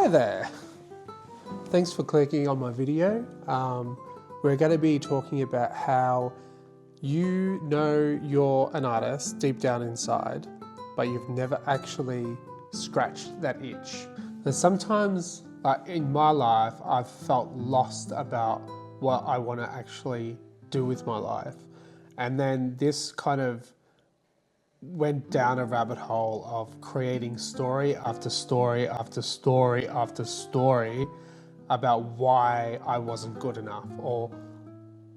Hi there. Thanks for clicking on my video. We're going to be talking about how you know you're an artist deep down inside, but you've never actually scratched that itch. And sometimes in my life, I've felt lost about what I want to actually do with my life. And then this kind of went down a rabbit hole of creating story after story after story after story about why I wasn't good enough, or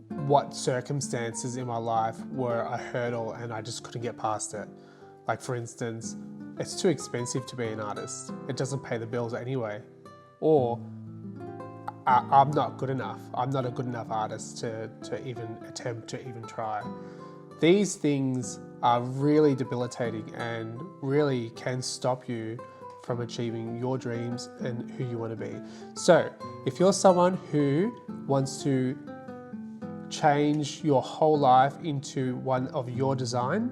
what circumstances in my life were a hurdle and I just couldn't get past it. Like, for instance, it's too expensive to be an artist. It doesn't pay the bills anyway. Or I'm not good enough. I'm not a good enough artist to even attempt to even try. These things are really debilitating and really can stop you from achieving your dreams and who you want to be. So if you're someone who wants to change your whole life into one of your design,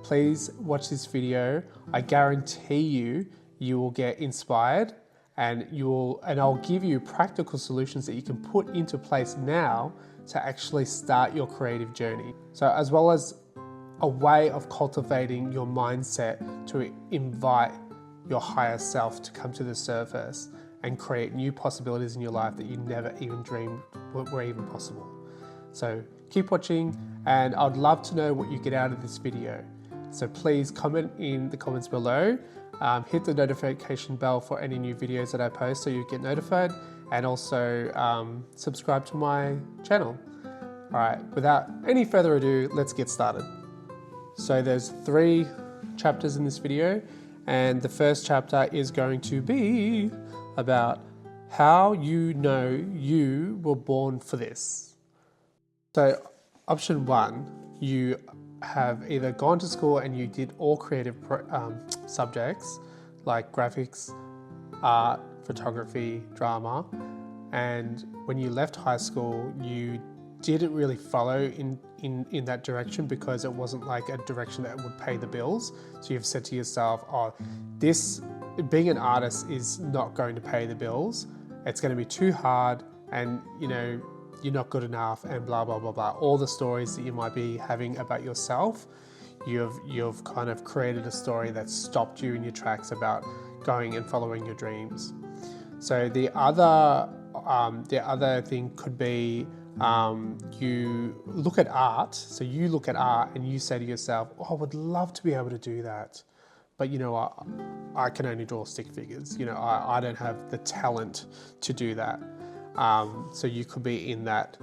please watch this video. I guarantee you will get inspired, and I'll give you practical solutions that you can put into place now to actually start your creative journey. So, as well as a way of cultivating your mindset to invite your higher self to come to the surface and create new possibilities in your life that you never even dreamed were even possible. So keep watching, and I'd love to know what you get out of this video. So please comment in the comments below. Hit the notification bell for any new videos that I post so you get notified, and also subscribe to my channel. All right, without any further ado, let's get started. So there's 3 chapters in this video, and the first chapter is going to be about how you know you were born for this. So option 1, you have either gone to school and you did all creative subjects like graphics, art, photography, drama, and when you left high school you didn't really follow in that direction because it wasn't like a direction that would pay the bills. So you've said to yourself, oh, being an artist is not going to pay the bills. It's going to be too hard, and you're not good enough, and blah, blah, blah, blah. All the stories that you might be having about yourself, you've kind of created a story that stopped you in your tracks about going and following your dreams. So the other thing could be you look at art. So you look at art and you say to yourself, oh, I would love to be able to do that. But I can only draw stick figures. I don't have the talent to do that. So you could be in that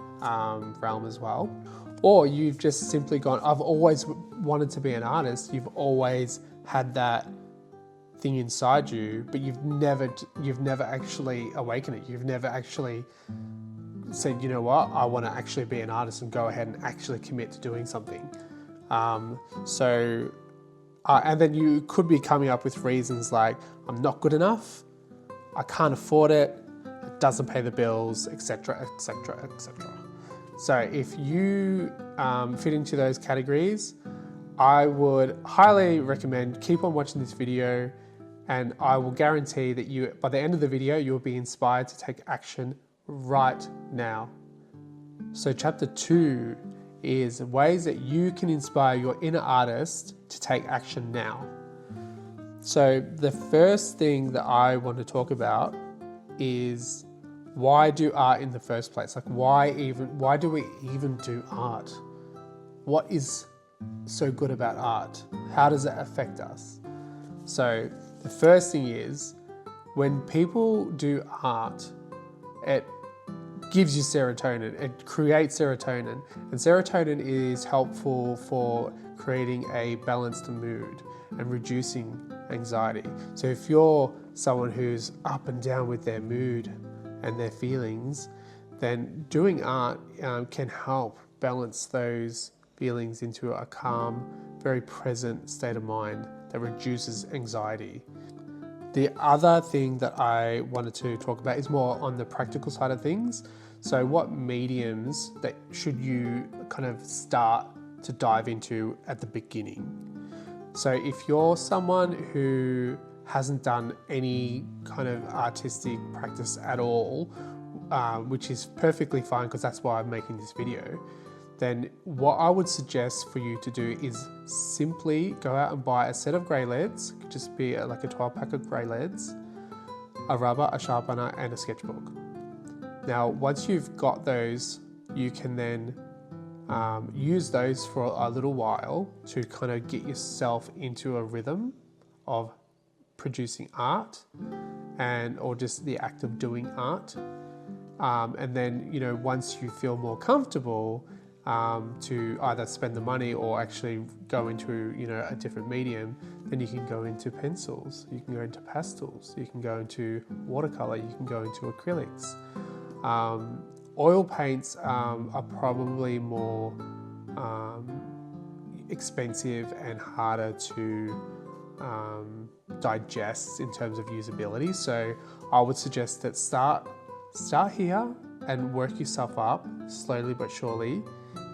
realm as well. Or you've just simply gone, I've always wanted to be an artist. You've always had that thing inside you, but you've never actually awakened it. You've never actually said, you know what, I want to actually be an artist and go ahead and actually commit to doing something. And then you could be coming up with reasons like, I'm not good enough, I can't afford it, it doesn't pay the bills, etc., etc., etc. So if you fit into those categories, I would highly recommend keep on watching this video, and I will guarantee that by the end of the video, you'll be inspired to take action right now. So chapter 2 is ways that you can inspire your inner artist to take action now. So the first thing that I want to talk about is, why do art in the first place? Like, why do we even do art? What is so good about art? How does it affect us? So the first thing is, when people do art, it gives you serotonin. It creates serotonin, and serotonin is helpful for creating a balanced mood and reducing anxiety. So if you're someone who's up and down with their mood and their feelings, then doing art can help balance those feelings into a calm, very present state of mind that reduces anxiety. The other thing that I wanted to talk about is more on the practical side of things. So what mediums that should you kind of start to dive into at the beginning? So if you're someone who hasn't done any kind of artistic practice at all, which is perfectly fine because that's why I'm making this video, then what I would suggest for you to do is simply go out and buy a set of grey leads. It could just be like a 12-pack of grey leads, a rubber, a sharpener, and a sketchbook. Now, once you've got those, you can then use those for a little while to kind of get yourself into a rhythm of producing art or just the act of doing art. And then, you know, once you feel more comfortable, to either spend the money or actually go into, you know, a different medium, then you can go into pencils, you can go into pastels, you can go into watercolor, you can go into acrylics. Oil paints are probably more expensive and harder to digest in terms of usability. So I would suggest that start here and work yourself up slowly but surely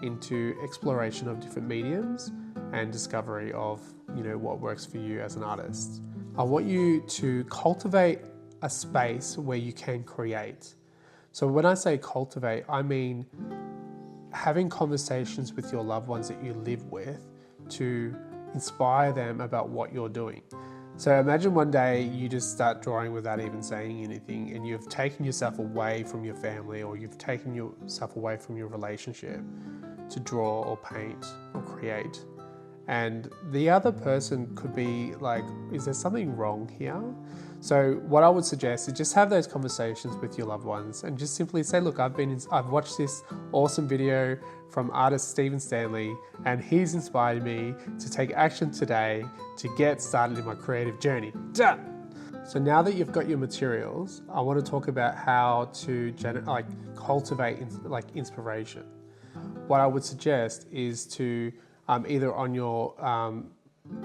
into exploration of different mediums and discovery of, you know, what works for you as an artist. I want you to cultivate a space where you can create. So when I say cultivate, I mean having conversations with your loved ones that you live with to inspire them about what you're doing. So imagine one day you just start drawing without even saying anything, and you've taken yourself away from your family, or you've taken yourself away from your relationship to draw or paint or create. And the other person could be like, is there something wrong here? So what I would suggest is just have those conversations with your loved ones and just simply say, look, I've watched this awesome video from artist Stanley, and he's inspired me to take action today to get started in my creative journey. Done. So now that you've got your materials, I want to talk about how to cultivate inspiration. What I would suggest is to either on your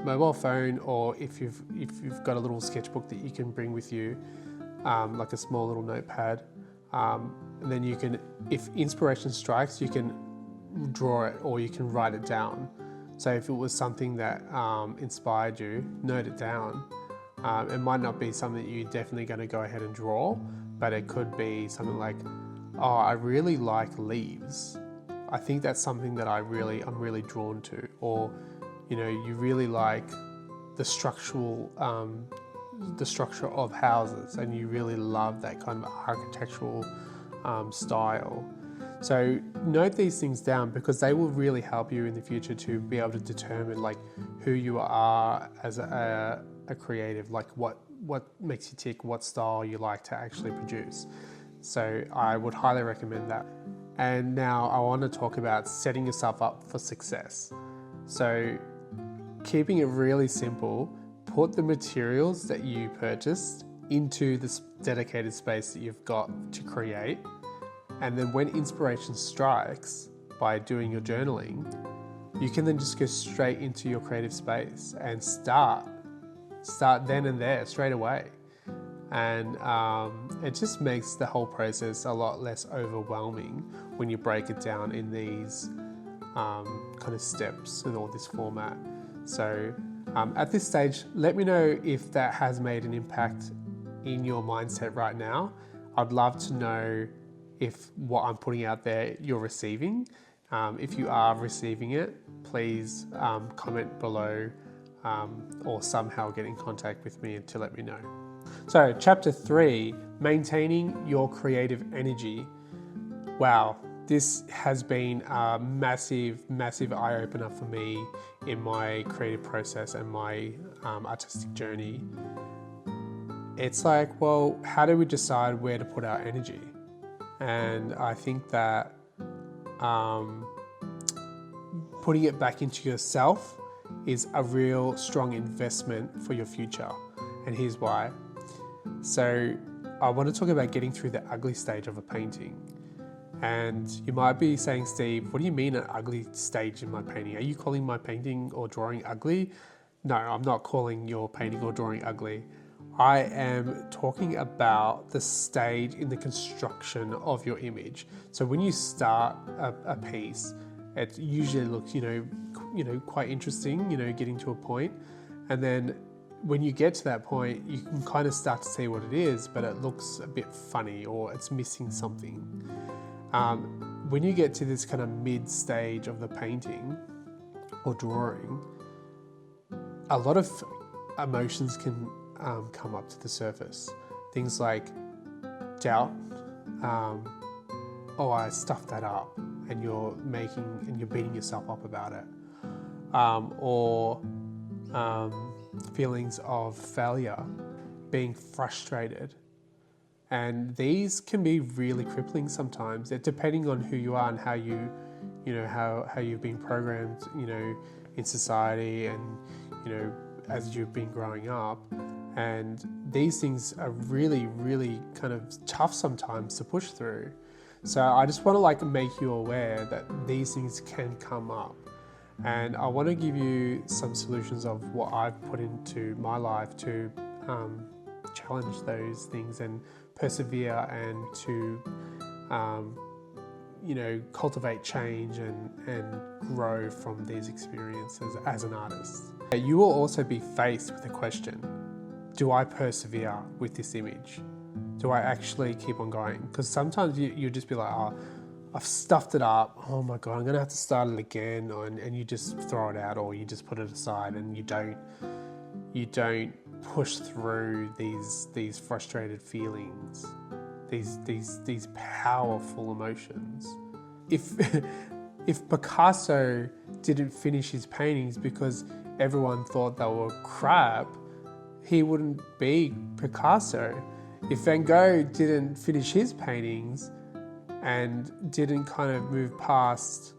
mobile phone, or if you've got a little sketchbook that you can bring with you, like a small little notepad, and then you can, if inspiration strikes, you can draw it or you can write it down. So if it was something that inspired you, note it down. It might not be something that you're definitely going to go ahead and draw, but it could be something like, oh, I really like leaves. I think that's something that I'm really drawn to. Or, you know, you really like the structure of houses, and you really love that kind of architectural style. So note these things down, because they will really help you in the future to be able to determine like who you are as a creative, like what makes you tick, what style you like to actually produce. So I would highly recommend that. And now I want to talk about setting yourself up for success. So keeping it really simple, put the materials that you purchased into this dedicated space that you've got to create. And then when inspiration strikes by doing your journaling, you can then just go straight into your creative space and start then and there straight away. And it just makes the whole process a lot less overwhelming when you break it down in these kind of steps and all this format. So at this stage, let me know if that has made an impact in your mindset right now. I'd love to know if what I'm putting out there you're receiving. If you are receiving it, please comment below or somehow get in contact with me to let me know. So chapter 3, maintaining your creative energy. Wow, this has been a massive eye-opener for me in my creative process and my artistic journey. It's like, well, how do we decide where to put our energy? And I think that putting it back into yourself is a real strong investment for your future. And here's why. So I want to talk about getting through the ugly stage of a painting. And you might be saying, Steve, what do you mean an ugly stage in my painting? Are you calling my painting or drawing ugly? No, I'm not calling your painting or drawing ugly. I am talking about the stage in the construction of your image. So when you start a piece, it usually looks, you know, quite interesting, getting to a point. And then when you get to that point, you can kind of start to see what it is, but it looks a bit funny or it's missing something. When you get to this kind of mid stage of the painting or drawing, a lot of emotions can come up to the surface. Things like doubt, oh, I stuffed that up, and you're beating yourself up about it, or feelings of failure, being frustrated. And these can be really crippling sometimes, depending on who you are and how how you've been programmed, in society and, as you've been growing up. And these things are really, really kind of tough sometimes to push through. So I just want to make you aware that these things can come up. And I want to give you some solutions of what I've put into my life to challenge those things and persevere and to, cultivate change and grow from these experiences as an artist. You will also be faced with a question: do I persevere with this image? Do I actually keep on going? Because sometimes you just be like, oh, I've stuffed it up. Oh my God, I'm gonna have to start it again. And you just throw it out, or you just put it aside, and you don't push through these frustrated feelings, these powerful emotions. If Picasso didn't finish his paintings because everyone thought they were crap, he wouldn't be Picasso. If Van Gogh didn't finish his paintings and didn't kind of move past,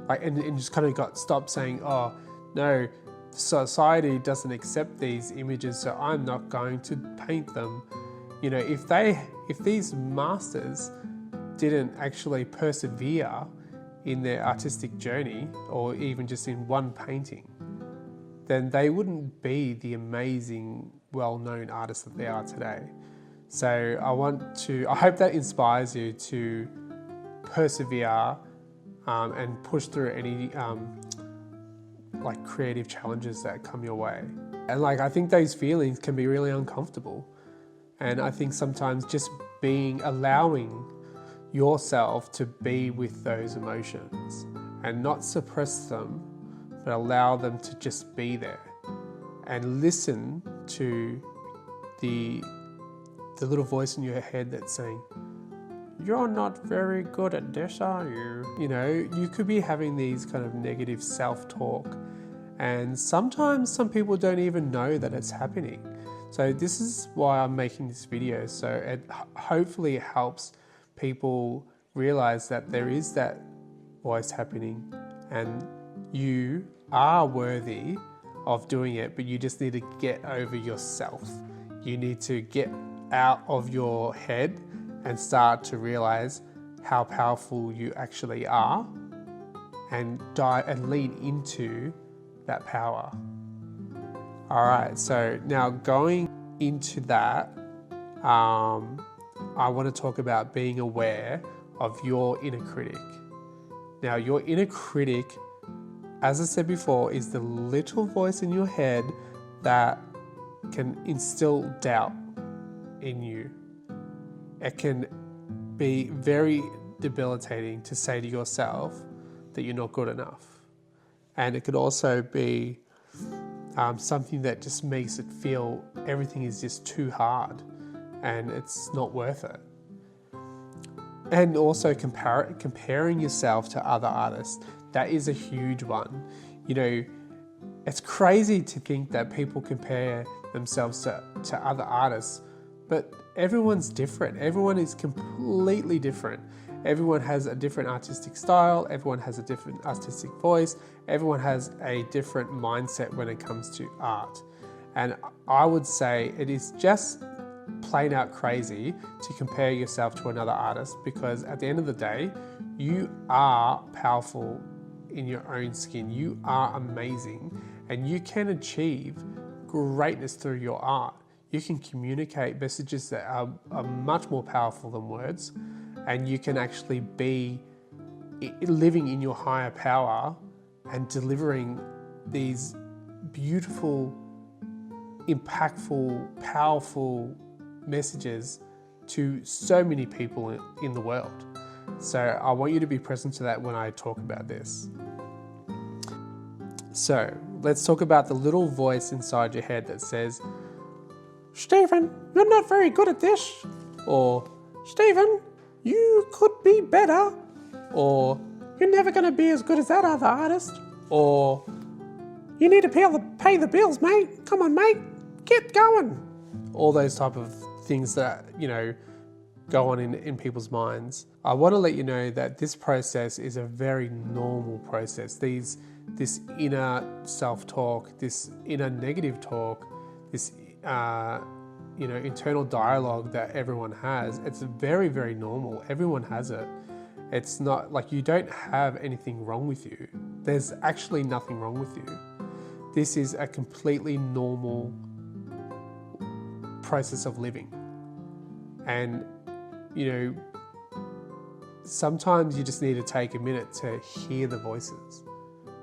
and just kind of stopped saying, oh no, society doesn't accept these images, so I'm not going to paint them. If these masters didn't actually persevere in their artistic journey, or even just in one painting, then they wouldn't be the amazing, well-known artists that they are today. So I hope that inspires you to persevere and push through any creative challenges that come your way. And I think those feelings can be really uncomfortable. And I think sometimes just allowing yourself to be with those emotions and not suppress them, but allow them to just be there, and listen to the little voice in your head that's saying, you're not very good at this, are you? You could be having these kind of negative self-talk, and sometimes some people don't even know that it's happening. So this is why I'm making this video, so it hopefully helps people realize that there is that voice happening, and you are worthy of doing it, but you just need to get over yourself. You need to get out of your head and start to realize how powerful you actually are, and lean into that power. All right, so now going into that, I want to talk about being aware of your inner critic. Now, your inner critic, as I said before, is the little voice in your head that can instill doubt in you. It can be very debilitating to say to yourself that you're not good enough. And it could also be something that just makes it feel everything is just too hard and it's not worth it. And also comparing yourself to other artists. That is a huge one. It's crazy to think that people compare themselves to other artists, but everyone's different. Everyone is completely different. Everyone has a different artistic style. Everyone has a different artistic voice. Everyone has a different mindset when it comes to art. And I would say it is just plain out crazy to compare yourself to another artist, because at the end of the day, you are powerful in your own skin. You are amazing, and you can achieve greatness through your art. You can communicate messages that are much more powerful than words, and you can actually be living in your higher power and delivering these beautiful impactful, powerful messages to so many people in the world. So I want you to be present to that when I talk about this. So let's talk about the little voice inside your head that says, Stephen, you're not very good at this. Or, Stephen, you could be better. Or, you're never going to be as good as that other artist. Or, you need to pay the bills, mate. Come on, mate. Get going. All those type of things that, go on in people's minds. I want to let you know that this process is a very normal process. This inner self-talk, this inner negative talk, this internal dialogue that everyone has, it's very, very normal. Everyone has it. It's not like you don't have anything wrong with you. There's actually nothing wrong with you. This is a completely normal process of living. And, sometimes you just need to take a minute to hear the voices,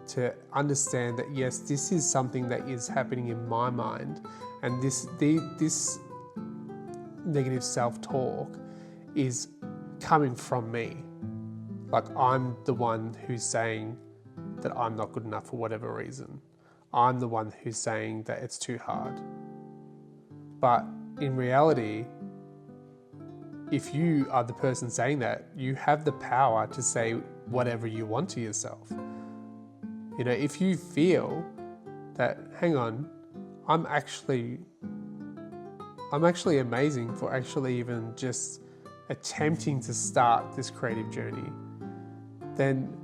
to understand that, yes, this is something that is happening in my mind, and this negative self-talk is coming from me. Like, I'm the one who's saying that I'm not good enough for whatever reason. I'm the one who's saying that it's too hard. But in reality, if you are the person saying that, you have the power to say whatever you want to yourself. If you feel that, hang on, I'm actually amazing for actually even just attempting to start this creative journey, then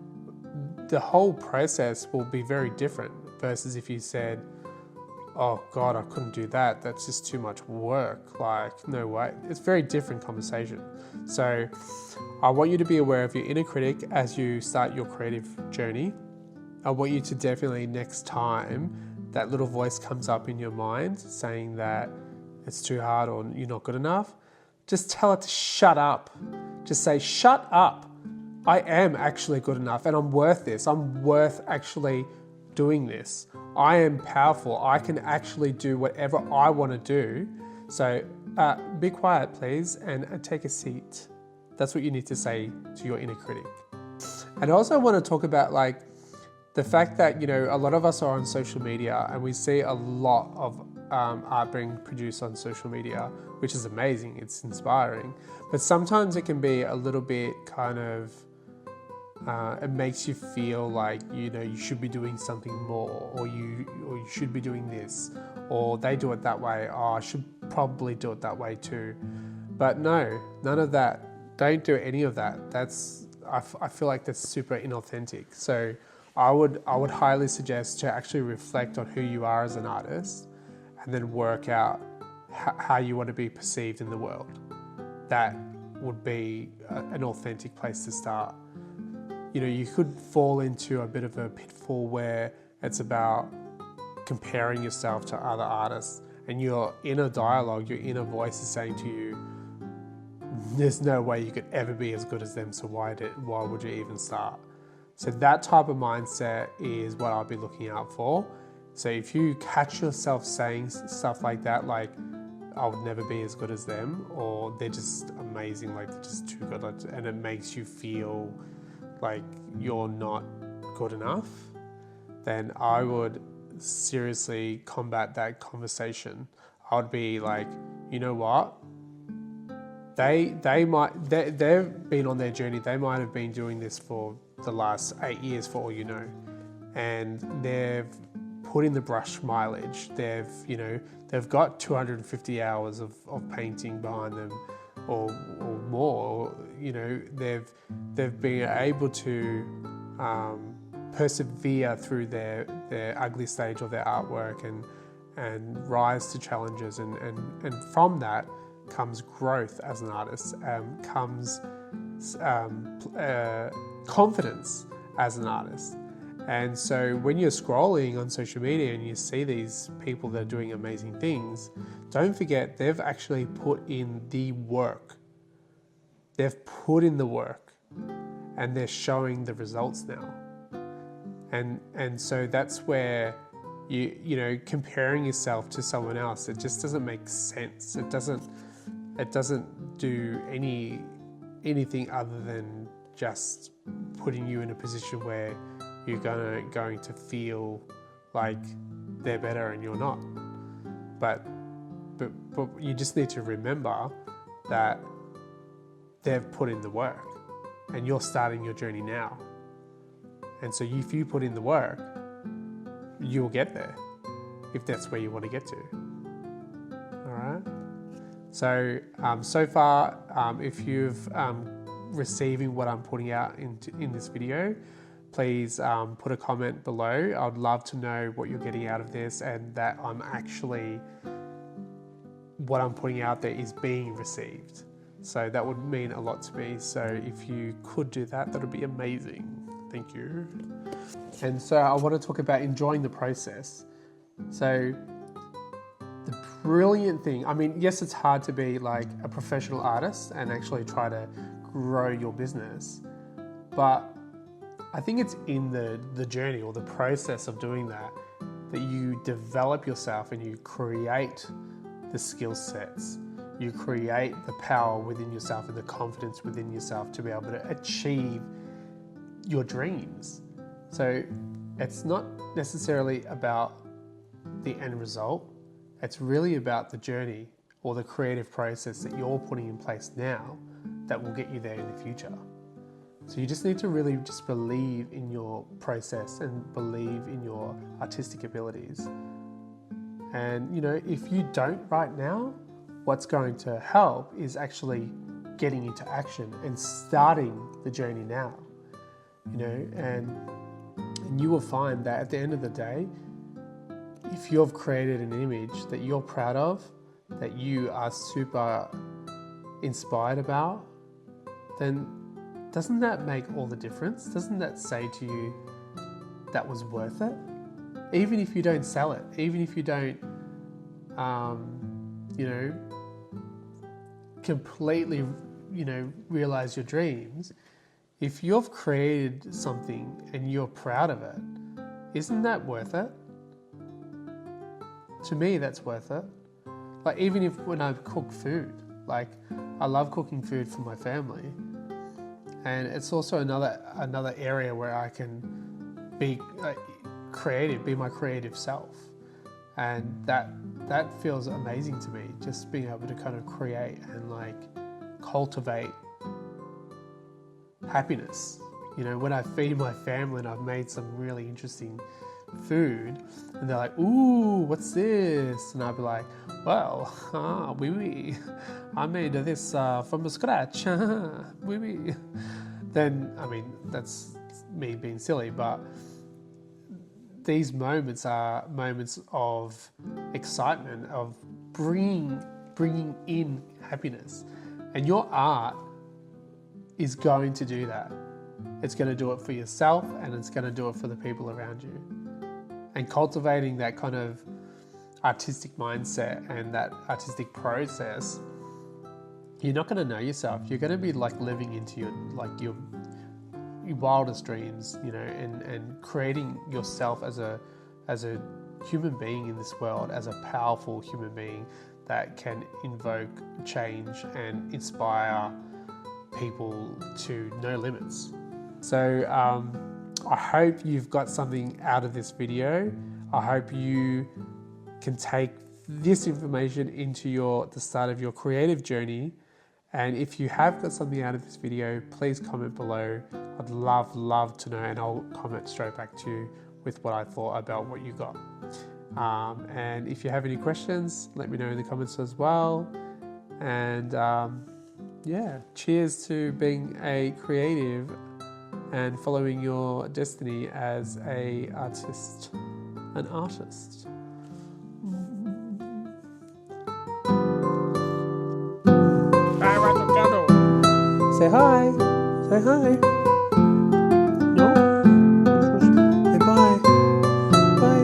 the whole process will be very different versus if you said, oh God, I couldn't do that. That's just too much work. Like, no way. It's a very different conversation. So I want you to be aware of your inner critic as you start your creative journey. I want you to definitely, next time that little voice comes up in your mind saying that it's too hard or you're not good enough, just tell it to shut up. Just say, shut up. I am actually good enough and I'm worth this. I'm worth actually doing this. I am powerful. I can actually do whatever I want to do. So be quiet, please, and take a seat. That's what you need to say to your inner critic. And I also want to talk about the fact that, a lot of us are on social media and we see a lot of art being produced on social media, which is amazing. It's inspiring. But sometimes it can be a little bit kind of, it makes you feel like, you should be doing something more, or you should be doing this, or they do it that way. Oh, I should probably do it that way too. But no, none of that. Don't do any of that. I feel like that's super inauthentic. So I would highly suggest to actually reflect on who you are as an artist and then work out how you want to be perceived in the world. That would be an authentic place to start. You could fall into a bit of a pitfall where it's about comparing yourself to other artists, and your inner dialogue, your inner voice is saying to you, there's no way you could ever be as good as them, so why would you even start? So that type of mindset is what I'll be looking out for. So if you catch yourself saying stuff like that, like, I would never be as good as them, or they're just amazing, like they're just too good, and it makes you feel like you're not good enough, then I would seriously combat that conversation. I would be like, you know what? They've been on their journey. They might have been doing this for the last 8 years for all you know. And they've put in the brush mileage. They've got 250 hours of painting behind them, or more. They've been able to persevere through their ugly stage of their artwork and rise to challenges, and from that comes growth as an artist, comes confidence as an artist. And so when you're scrolling on social media and you see these people that are doing amazing things, don't forget they've actually put in the work. They've put in the work and they're showing the results now. And so that's where you know, comparing yourself to someone else, it just doesn't make sense. It doesn't do anything other than just putting you in a position where you're going to feel like they're better and you're not. But you just need to remember that they've put in the work and you're starting your journey now. And so if you put in the work, you'll get there if that's where you want to get to. All right. So so far, if you've receiving what I'm putting out in this video, please put a comment below. I'd love to know what you're getting out of this and that what I'm putting out there is being received. So that would mean a lot to me. So if you could do that, that would be amazing. Thank you. And so I want to talk about enjoying the process. So the brilliant thing, I mean, yes, it's hard to be like a professional artist and actually try to grow your business, but I think it's in the journey or the process of doing that you develop yourself and you create the skill sets, you create the power within yourself and the confidence within yourself to be able to achieve your dreams. So it's not necessarily about the end result, it's really about the journey or the creative process that you're putting in place now that will get you there in the future. So you just need to really just believe in your process and believe in your artistic abilities. And you know, if you don't right now, what's going to help is actually getting into action and starting the journey now. You know, and you will find that at the end of the day, if you've created an image that you're proud of, that you are super inspired about, then doesn't that make all the difference? Doesn't that say to you that was worth it? Even if you don't sell it, even if you don't, you know, completely, you know, realize your dreams, if you've created something and you're proud of it, isn't that worth it? To me, that's worth it. Like even if when I cook food, like I love cooking food for my family, and it's also another area where I can be creative, be my creative self, and that feels amazing to me. Just being able to kind of create and like cultivate happiness. You know, when I feed my family and I've made some really interesting food and they're like, ooh, what's this? And I'll be like, well, oui, I made this from scratch, oui. Then, I mean, that's me being silly, but these moments are moments of excitement, of bringing in happiness. And your art is going to do that. It's going to do it for yourself and it's going to do it for the people around you. And cultivating that kind of artistic mindset and that artistic process, you're not going to know yourself. You're going to be like living into your wildest dreams, you know, and creating yourself as a human being in this world, as a powerful human being that can invoke change and inspire people to no limits. So I hope you've got something out of this video. I hope you can take this information into the start of your creative journey. And if you have got something out of this video, please comment below. I'd love to know, and I'll comment straight back to you with what I thought about what you got. And if you have any questions, let me know in the comments as well. And yeah, cheers to being a creative and following your destiny as an artist. Say hi. Say hi. No. Say bye. Bye.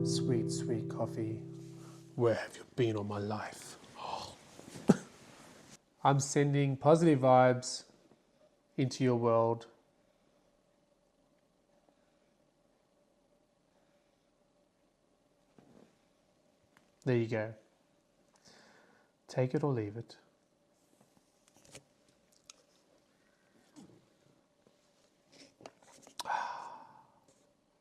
Sweet, sweet coffee. Where have you been all my life? I'm sending positive vibes into your world. There you go. Take it or leave it.